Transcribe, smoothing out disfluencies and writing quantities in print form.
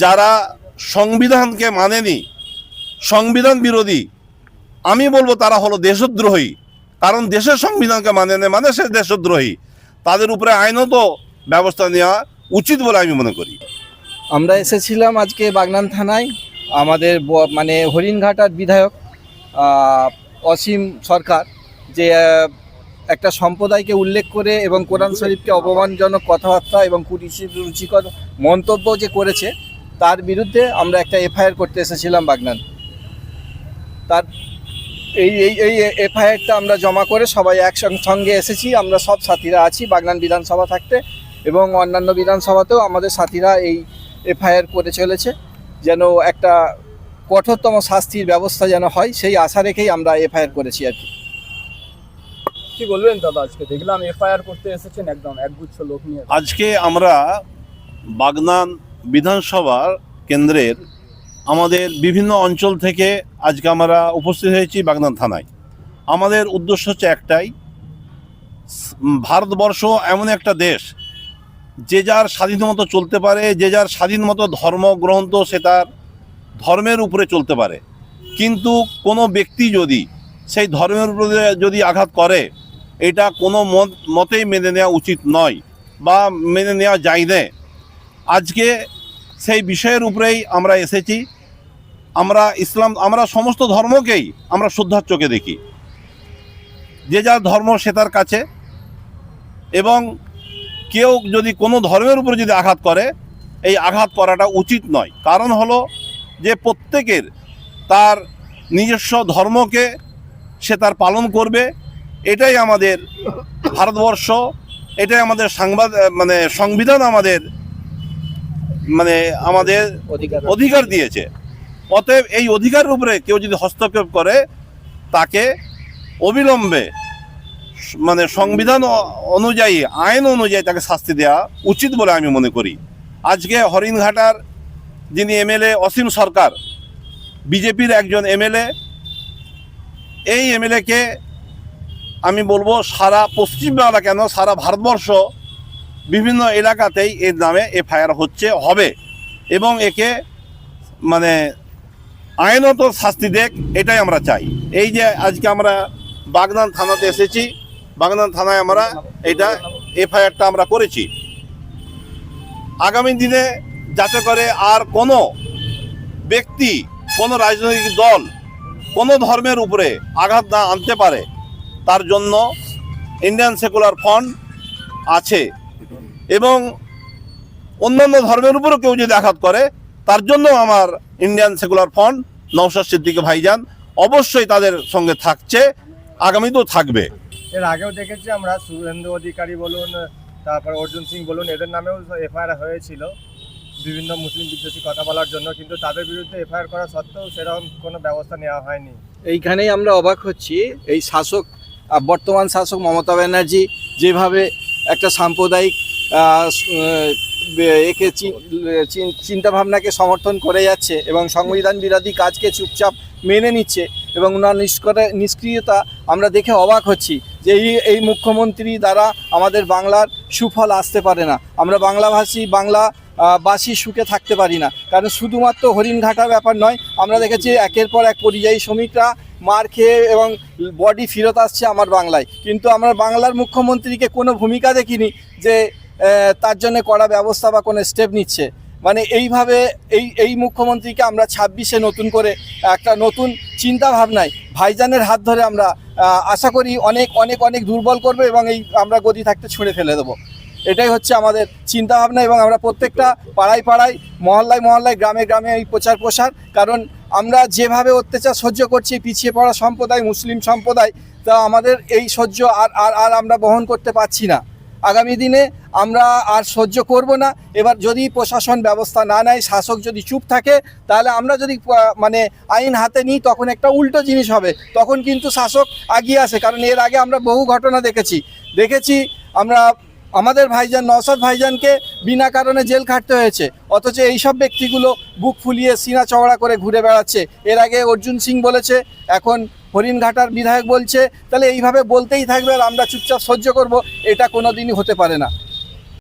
যারা সংবিধানকে মানেনি, সংবিধান বিরোধী, আমি বলবো তারা হলো দেশদ্রোহী। কারণ দেশের সংবিধানকে মানে না, মানে সে দেশদ্রোহী। তাদের উপরে আইনত ব্যবস্থা নেওয়া উচিত বলে আমি মনে করি। আমরা এসেছিলাম আজকে বাগনান থানায়। আমাদের মানে হরিণঘাটার বিধায়ক অসীম সরকার যে একটা সম্প্রদায়কে উল্লেখ করে এবং কোরআন শরীফকে অপমানজনক কথাবার্তা এবং কুরুচিকর মন্তব্য যে করেছে, তার বিরুদ্ধে আমরা একটা এফআইআর করতে এসেছিলাম বাগনান। তার এই এই এই এফআইআরটা আমরা জমা করে সবাই একসঙ্গে এসেছি। আমরা সব সাথীরা আছি বাগনান বিধানসভা থাকতে, এবং অন্যান্য বিধানসভাতেও আমাদের সাথীরা এই এফআইআর করে চলেছে যেন একটা কঠোরতম শাস্তির ব্যবস্থা যেন হয়, সেই আশা রেখেই আমরা এফআইআর করেছি আর কি বলবেন দাদা? আজকে দেখলাম এফআইআর করতে এসেছেন একদম একগুচ্ছ লোক নিয়ে। আজকে আমরা বাগনান বিধানসভার কেন্দ্রের আমাদের বিভিন্ন অঞ্চল থেকে আজকে আমরা উপস্থিত হয়েছি বাগনান থানায়। আমাদের উদ্দেশ্য হচ্ছে একটাই, ভারতবর্ষ এমন একটা দেশ যে যার স্বাধীন মতো চলতে পারে, যে যার স্বাধীন মতো ধর্মগ্রন্থ সে তার ধর্মের উপরে চলতে পারে, কিন্তু কোনো ব্যক্তি যদি সেই ধর্মের উপরে যদি আঘাত করে, এটা কোনো মতেই মেনে নেওয়া উচিত নয় বা মেনে নেওয়া যায় না। আজকে সেই বিষয়ের উপরেই আমরা এসেছি। আমরা সমস্ত ধর্মকেই আমরা শ্রদ্ধার চোখে দেখি, যে যার ধর্ম সে তার কাছে, এবং কেউ যদি কোনো ধর্মের উপরে যদি আঘাত করে, এই আঘাত করাটা উচিত নয়। কারণ হলো যে প্রত্যেকের তার নিজস্ব ধর্মকে সে তার পালন করবে। এটাই আমাদের ভারতবর্ষ, এটাই আমাদের সংবিধান আমাদের অধিকার দিয়েছে। অতএব এই অধিকারের উপরে কেউ যদি হস্তক্ষেপ করে, তাকে অবিলম্বে সংবিধান অনুযায়ী, আইন অনুযায়ী তাকে শাস্তি দেওয়া উচিত বলে আমি মনে করি। আজকে হরিণঘাটার যিনি এমএলএ অসীম সরকার, বিজেপির একজন এমএলএ, এই এমএলএকে আমি বলবো সারা পশ্চিমবাংলা কেন সারা ভারতবর্ষ বিভিন্ন এলাকাতেই এর নামে এফআইআর হবে, এবং একে আইনত শাস্তি দেখ, এটাই আমরা চাই। এই যে আজকে আমরা বাগনান থানাতে এসেছি, বাগনান থানায় আমরা এটা এফআইআরটা আমরা করেছি। আগামী দিনে যাতে করে আর কোনো ব্যক্তি, কোনো রাজনৈতিক দল কোনো ধর্মের উপরে আঘাত না আনতে পারে, তার জন্য ইন্ডিয়ান সেকুলার ফ্রন্ট আছে, এবং অন্যান্য ধর্মের উপরও কেউ যদি আঘাত করে, তার জন্য আমার Indian secular front Naushad Siddiqui ভাইজান অবশ্যই তাদের সঙ্গে থাকছে, আগামীতেও থাকবে। এর আগেও দেখেছি আমরা, শুভেন্দু অধিকারী বলুন, তারপর অর্জুন সিং বলুন, এদের নামেও এফআইআর হয়েছিল বিভিন্ন মুসলিম বিদ্বেষী কথা বলার জন্য, কিন্তু তাদের বিরুদ্ধে এফআইআর করা সত্ত্বেও সেরকম কোনো ব্যবস্থা নেওয়া হয়নি। এইখানেই আমরা অবাক হচ্ছি, এই বর্তমান শাসক মমতা ব্যানার্জি যেভাবে একটা সাম্প্রদায়িক একে চিন্তাভাবনাকে সমর্থন করে যাচ্ছে এবং সংবিধান বিরোধী কাজকে চুপচাপ মেনে নিচ্ছে, এবং ওনার নিষ্ক্রিয়তা আমরা দেখে অবাক হচ্ছি যে এই মুখ্যমন্ত্রী দ্বারা আমাদের বাংলার সুফল আসতে পারে না। আমরা বাংলাবাসী সুখে থাকতে পারি না, কারণ শুধুমাত্র হরিণঘাটার ব্যাপার নয়, আমরা দেখেছি একের পর এক পরিযায়ী শ্রমিকরা মার খেয়ে এবং বডি ফেরত আসছে আমার বাংলায়, কিন্তু আমরা বাংলার মুখ্যমন্ত্রীকে কোনো ভূমিকা দেখিনি যে তার জন্য কড়া ব্যবস্থা বা কোনো স্টেপ নিচ্ছে। এইভাবে এই মুখ্যমন্ত্রীকে আমরা 26-এ নতুন করে একটা নতুন চিন্তা ভাবনায় ভাইজানের হাত ধরে আমরা আশা করি অনেক অনেক অনেক দুর্বল করবে, এবং আমরা গদি থাকতে ছুঁড়ে ফেলে দেবো। এটাই হচ্ছে আমাদের চিন্তা ভাবনা, এবং আমরা প্রত্যেকটা পাড়ায় পাড়ায়, মহল্লায় মহল্লায়, গ্রামে গ্রামে এই প্রচার, কারণ আমরা যেভাবে অত্যাচার সহ্য করছি পিছিয়ে পড়া সম্প্রদায়, মুসলিম সম্প্রদায়, তা আমাদের এই সহ্য আর আমরা বহন করতে পারছি না। আগামী দিনে আমরা আর সহ্য করব না। এবার যদি প্রশাসন ব্যবস্থা না নেয়, শাসক যদি চুপ থাকে, তাহলে আমরা যদি আইন হাতে নিই, তখন একটা উল্টো জিনিস হবে, তখন কিন্তু শাসক আগিয়ে আসে। কারণ এর আগে আমরা বহু ঘটনা দেখেছি আমরা, আমাদের ভাইজান নওশাদ ভাইজানকে বিনা কারণে জেল খাটতে হয়েছে, অথচ এইসব ব্যক্তিগুলো বুক ফুলিয়ে সিনা চওড়া করে ঘুরে বেড়াচ্ছে। এর আগে অর্জুন সিং বলেছে, এখন হরিণঘাটার বিধায়ক বলছে, তাহলে এইভাবে বলতেই থাকবে আর আমরা চুপচাপ সহ্য করব, এটা কোনো দিনই হতে পারে না।